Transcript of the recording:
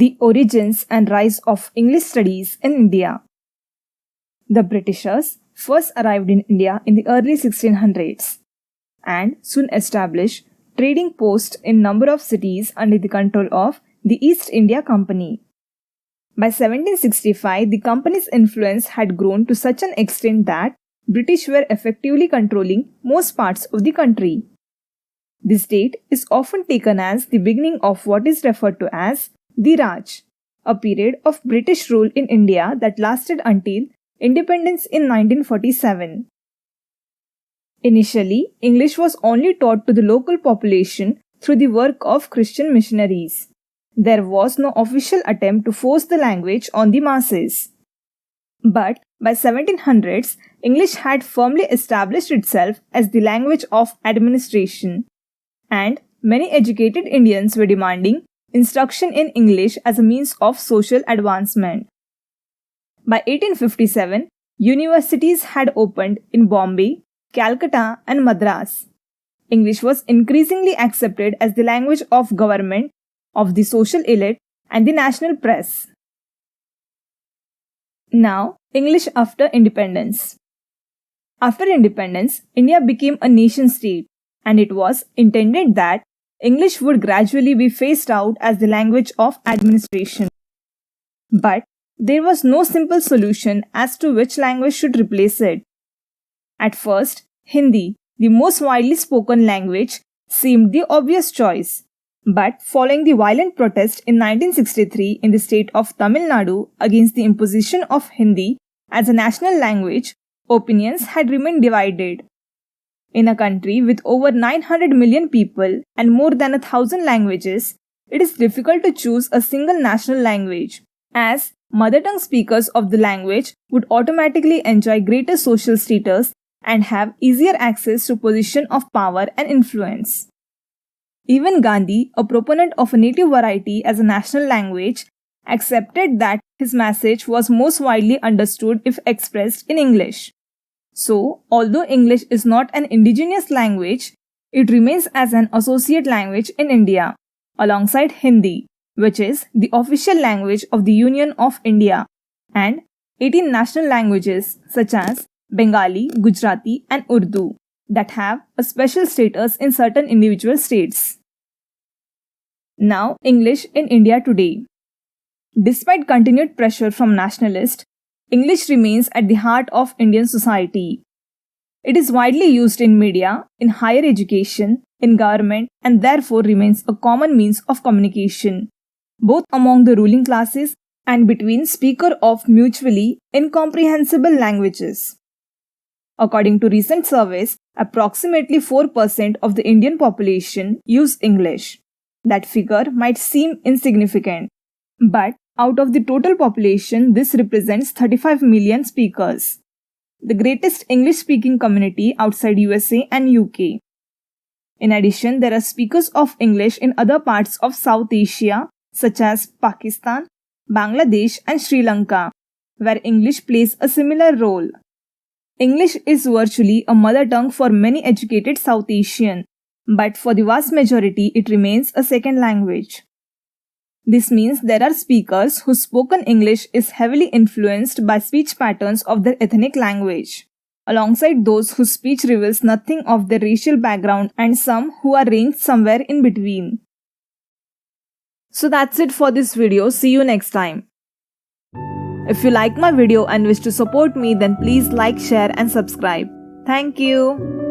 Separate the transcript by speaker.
Speaker 1: The origins and rise of English studies in India. The Britishers first arrived in India in the early 1600s and soon established trading posts in number of cities under the control of the East India Company. By 1765, the company's influence had grown to such an extent that British were effectively controlling most parts of the country. This date is often taken as the beginning of what is referred to as the Raj, a period of British rule in India that lasted until independence in 1947. Initially, English was only taught to the local population through the work of Christian missionaries. There was no official attempt to force the language on the masses. But by 1700s, English had firmly established itself as the language of administration, and many educated Indians were demanding instruction in English as a means of social advancement. By 1857, universities had opened in Bombay, Calcutta, and Madras. English was increasingly accepted as the language of government, of the social elite, and the national press. Now, English after independence. After independence, India became a nation state, and it was intended that English would gradually be phased out as the language of administration. But there was no simple solution as to which language should replace it. At first, Hindi, the most widely spoken language, seemed the obvious choice. But following the violent protest in 1963 in the state of Tamil Nadu against the imposition of Hindi as a national language, opinions had remained divided. In a country with over 900 million people and more than 1,000 languages, it is difficult to choose a single national language, as mother tongue speakers of the language would automatically enjoy greater social status and have easier access to position of power and influence. Even Gandhi, a proponent of a native variety as a national language, accepted that his message was most widely understood if expressed in English. So, although English is not an indigenous language, it remains as an associate language in India, alongside Hindi, which is the official language of the Union of India, and 18 national languages such as Bengali, Gujarati, and Urdu that have a special status in certain individual states. Now, English in India today. Despite continued pressure from nationalists, English remains at the heart of Indian society. It is widely used in media, in higher education, in government, and therefore remains a common means of communication, both among the ruling classes and between speakers of mutually incomprehensible languages. According to recent surveys, approximately 4% of the Indian population use English. That figure might seem insignificant, but out of the total population, this represents 35 million speakers, the greatest English-speaking community outside USA and UK. In addition, there are speakers of English in other parts of South Asia, such as Pakistan, Bangladesh, and Sri Lanka, where English plays a similar role. English is virtually a mother tongue for many educated South Asians, but for the vast majority, it remains a second language. This means there are speakers whose spoken English is heavily influenced by speech patterns of their ethnic language, alongside those whose speech reveals nothing of their racial background, and some who are ranged somewhere in between. So that's it for this video. See you next time. If you like my video and wish to support me, then please like, share and subscribe. Thank you.